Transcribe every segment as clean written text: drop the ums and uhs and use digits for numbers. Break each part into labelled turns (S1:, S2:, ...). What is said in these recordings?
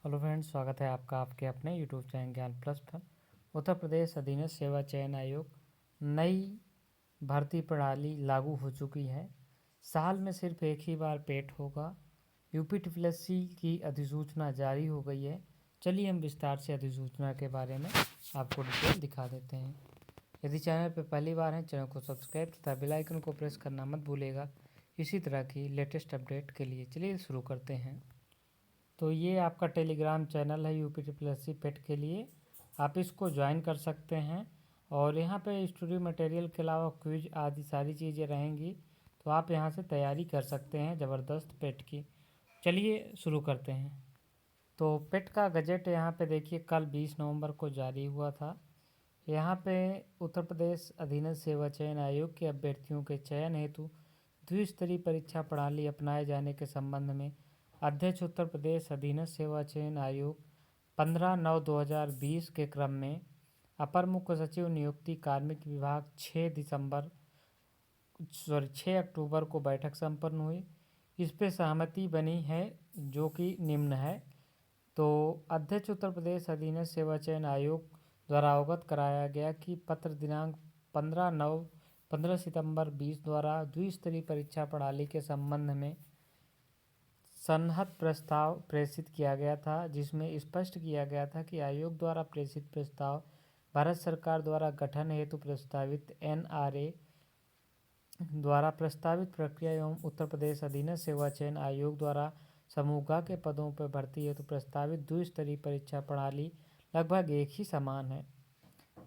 S1: Hello friends, स्वागत है आपका आपके अपने यूट्यूब चैनल ज्ञान प्लस पर। उत्तर प्रदेश अधीनस्थ सेवा चयन आयोग नई भर्ती प्रणाली लागू हो चुकी है। साल में सिर्फ एक ही बार पेट होगा। यूपीटीपीएससी की अधिसूचना जारी हो गई है। चलिए हम विस्तार से अधिसूचना के बारे में आपको डिटेल दिखा देते हैं। यदि चैनल पर पहली बार है, चैनल को सब्सक्राइब तथा बेल आइकन को प्रेस करना मत भूलिएगा इसी तरह की लेटेस्ट अपडेट के लिए। चलिए शुरू करते हैं। तो ये आपका टेलीग्राम चैनल है यूपीटीपीएससी पेट के लिए, आप इसको ज्वाइन कर सकते हैं। और यहाँ पे स्टडी मटेरियल के अलावा क्विज आदि सारी चीज़ें रहेंगी, तो आप यहाँ से तैयारी कर सकते हैं ज़बरदस्त पेट की। चलिए शुरू करते हैं। तो पेट का गजट यहाँ पे देखिए कल 20 नवंबर को जारी हुआ था। यहाँ पे उत्तर प्रदेश अधीनस्थ सेवा चयन आयोग के अभ्यर्थियों के चयन हेतु द्विस्तरीय परीक्षा प्रणाली अपनाए जाने के संबंध में अध्यक्ष उत्तर प्रदेश अधीनस्थ सेवा चयन आयोग 15/9/2020 के क्रम में अपर मुख्य सचिव नियुक्ति कार्मिक विभाग 6 अक्टूबर को बैठक संपन्न हुई। इस पे सहमति बनी है जो कि निम्न है। तो अध्यक्ष उत्तर प्रदेश अधीनस्थ सेवा चयन आयोग द्वारा अवगत कराया गया कि पत्र दिनांक 15 सितंबर 20 द्वारा द्विस्तरीय परीक्षा प्रणाली के संबंध में सन्निहित प्रस्ताव प्रेषित किया गया था, जिसमें स्पष्ट किया गया था कि आयोग द्वारा प्रेषित प्रस्ताव भारत सरकार द्वारा गठन हेतु प्रस्तावित एनआरए द्वारा प्रस्तावित प्रक्रिया एवं उत्तर प्रदेश अधीनस्थ सेवा चयन आयोग द्वारा समूह ग के पदों पर भर्ती हेतु प्रस्तावित द्विस्तरीय परीक्षा प्रणाली लगभग एक ही समान है।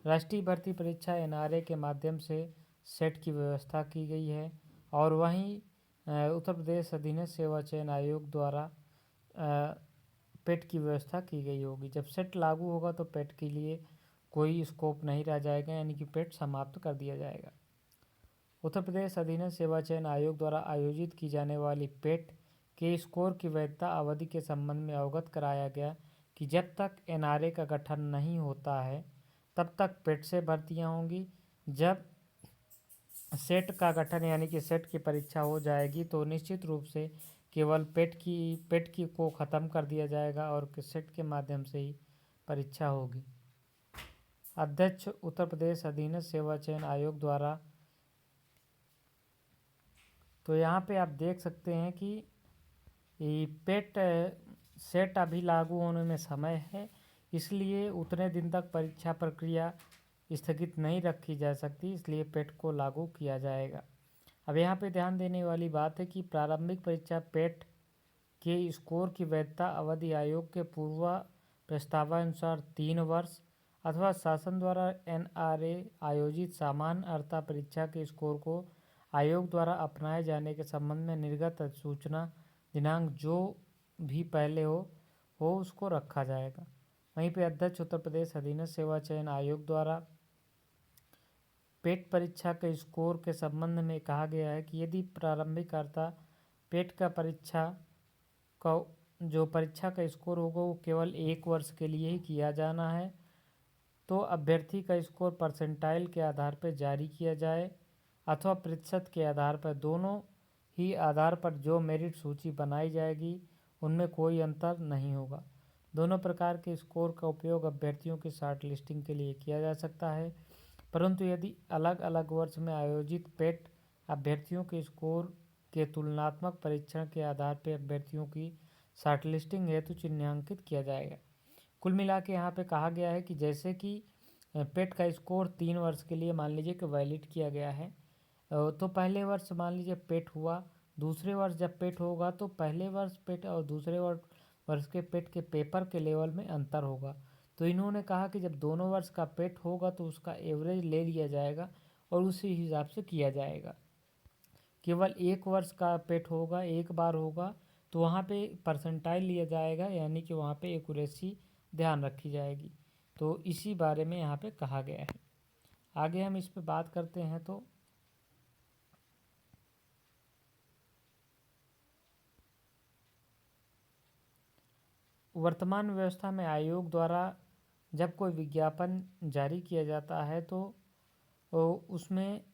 S1: राष्ट्रीय भर्ती परीक्षा एनआरए के माध्यम से सेट की व्यवस्था की गई है और वहीं उत्तर प्रदेश अधीनस्थ सेवा चयन आयोग द्वारा पेट की व्यवस्था की गई होगी। जब सेट लागू होगा तो पेट के लिए कोई स्कोप नहीं रह जाएगा, यानी कि पेट समाप्त कर दिया जाएगा। उत्तर प्रदेश अधीनस्थ सेवा चयन आयोग द्वारा आयोजित की जाने वाली पेट के स्कोर की वैधता अवधि के संबंध में अवगत कराया गया कि जब तक एनआरए का गठन नहीं होता है तब तक पेट से भर्तियां होंगी। जब सेट का गठन यानी कि सेट की परीक्षा हो जाएगी तो निश्चित रूप से केवल पेट की को ख़त्म कर दिया जाएगा और सेट के माध्यम से ही परीक्षा होगी। अध्यक्ष उत्तर प्रदेश अधीनस्थ सेवा चयन आयोग द्वारा, तो यहाँ पे आप देख सकते हैं कि पेट सेट अभी लागू होने में समय है, इसलिए उतने दिन तक परीक्षा प्रक्रिया स्थगित नहीं रखी जा सकती, इसलिए पेट को लागू किया जाएगा। अब यहाँ पे ध्यान देने वाली बात है कि प्रारंभिक परीक्षा पेट के स्कोर की वैधता अवधि आयोग के पूर्व प्रस्तावानुसार 3 वर्ष अथवा शासन द्वारा एनआरए आयोजित सामान्य अर्हता परीक्षा के स्कोर को आयोग द्वारा अपनाए जाने के संबंध में निर्गत अधिसूचना दिनांक जो भी पहले हो उसको रखा जाएगा। वहीं पे अध्यक्ष उत्तर प्रदेश अधीनस्थ सेवा चयन आयोग द्वारा पेट परीक्षा के स्कोर के संबंध में कहा गया है कि यदि प्रारंभिक अर्हता पेट का परीक्षा का स्कोर होगा वो केवल 1 वर्ष के लिए ही किया जाना है, तो अभ्यर्थी का स्कोर परसेंटाइल के आधार पर जारी किया जाए अथवा प्रतिशत के आधार पर, दोनों ही आधार पर जो मेरिट सूची बनाई जाएगी उनमें कोई अंतर नहीं होगा। दोनों प्रकार के स्कोर का उपयोग अभ्यर्थियों की शॉर्ट लिस्टिंग के लिए किया जा सकता है, परंतु यदि अलग अलग वर्ष में आयोजित पेट अभ्यर्थियों के स्कोर के तुलनात्मक परीक्षण के आधार पर अभ्यर्थियों की शॉर्टलिस्टिंग हेतु चिन्हांकित किया जाएगा। कुल मिला के यहाँ पे कहा गया है कि जैसे कि पेट का स्कोर 3 वर्ष के लिए मान लीजिए कि वैलिड किया गया है, तो पहले वर्ष मान लीजिए पेट हुआ, दूसरे वर्ष जब पेट होगा तो पहले वर्ष पेट और दूसरे वर्ष के पेट के पेपर के लेवल में अंतर होगा। तो इन्होंने कहा कि जब दोनों वर्ष का पेट होगा तो उसका एवरेज ले लिया जाएगा और उसी हिसाब से किया जाएगा। केवल 1 वर्ष का पेट होगा, एक बार होगा, तो वहाँ पे परसेंटाइल लिया जाएगा, यानी कि वहाँ पे एक्यूरेसी ध्यान रखी जाएगी। तो इसी बारे में यहाँ पे कहा गया है। आगे हम इस पे बात करते हैं। तो वर्तमान व्यवस्था में आयोग द्वारा जब कोई विज्ञापन जारी किया जाता है तो उसमें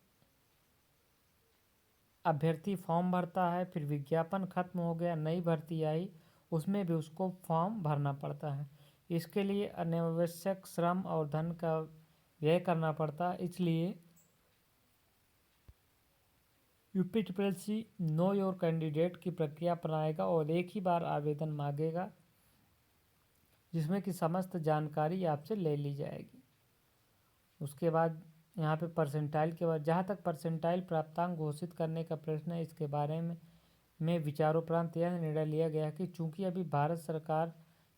S1: अभ्यर्थी फॉर्म भरता है, फिर विज्ञापन खत्म हो गया, नई भर्ती आई, उसमें भी उसको फॉर्म भरना पड़ता है। इसके लिए अनावश्यक श्रम और धन का व्यय करना पड़ता है। इसलिए यूपीट्रिपल्सी नो योर कैंडिडेट की प्रक्रिया अपनाएगा और एक ही बार आवेदन मांगेगा, जिसमें कि समस्त जानकारी आपसे ले ली जाएगी। उसके बाद यहाँ पे परसेंटाइल के बाद, जहाँ तक परसेंटाइल प्राप्तांक घोषित करने का प्रश्न है, इसके बारे में विचारोपरांत यह निर्णय लिया गया कि चूंकि अभी भारत सरकार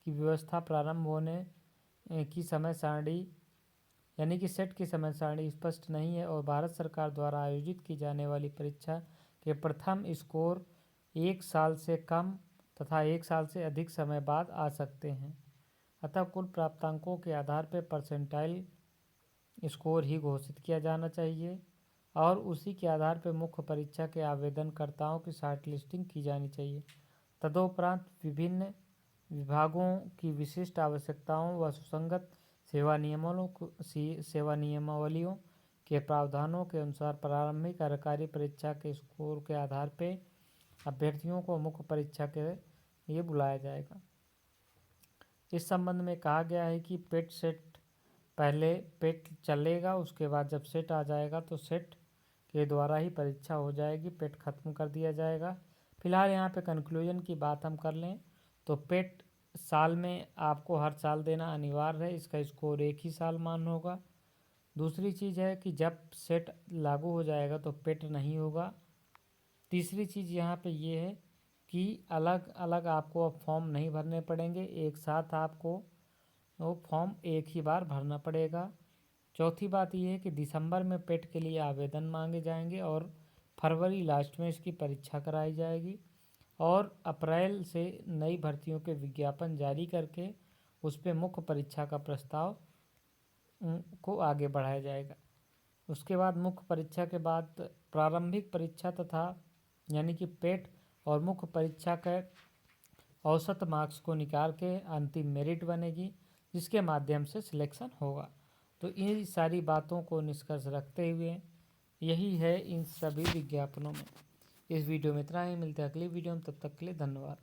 S1: की व्यवस्था प्रारंभ होने की समय सारणी यानी कि सेट की समय सारणी स्पष्ट नहीं है और भारत सरकार द्वारा आयोजित की जाने वाली परीक्षा के प्रथम स्कोर 1 साल से कम तथा 1 साल से अधिक समय बाद आ सकते हैं। अतः कुल प्राप्तांकों के आधार पर परसेंटाइल स्कोर ही घोषित किया जाना चाहिए और उसी के आधार पर मुख्य परीक्षा के आवेदनकर्ताओं की शॉर्ट लिस्टिंग की जानी चाहिए। तदोपरांत विभिन्न विभागों की विशिष्ट आवश्यकताओं व सुसंगत सेवा नियमावलियों के प्रावधानों के अनुसार प्रारंभिक सरकारी परीक्षा के स्कोर के आधार पर अभ्यर्थियों को मुख्य परीक्षा के लिए बुलाया जाएगा। इस संबंध में कहा गया है कि पेट सेट, पहले पेट चलेगा, उसके बाद जब सेट आ जाएगा तो सेट के द्वारा ही परीक्षा हो जाएगी, पेट खत्म कर दिया जाएगा। फिलहाल यहाँ पे कंक्लूजन की बात हम कर लें तो पेट साल में आपको हर साल देना अनिवार्य है, इसका स्कोर 1 ही साल मान होगा। दूसरी चीज़ है कि जब सेट लागू हो जाएगा तो पेट नहीं होगा। तीसरी चीज़ यहाँ पे ये है कि अलग अलग आपको अब फॉर्म नहीं भरने पड़ेंगे, एक साथ आपको वो फॉर्म एक ही बार भरना पड़ेगा। चौथी बात यह है कि दिसंबर में पेट के लिए आवेदन मांगे जाएंगे और फरवरी लास्ट में इसकी परीक्षा कराई जाएगी और अप्रैल से नई भर्तियों के विज्ञापन जारी करके उस पर मुख्य परीक्षा का प्रस्ताव को आगे बढ़ाया जाएगा। उसके बाद मुख्य परीक्षा के बाद प्रारंभिक परीक्षा तथा यानी कि पेट और मुख्य परीक्षा के औसत मार्क्स को निकाल के अंतिम मेरिट बनेगी, जिसके माध्यम से सिलेक्शन होगा। तो इन सारी बातों को निष्कर्ष रखते हुए यही है इन सभी विज्ञापनों में। इस वीडियो में इतना ही, मिलते हैं अगली वीडियो में, तब तक के लिए धन्यवाद।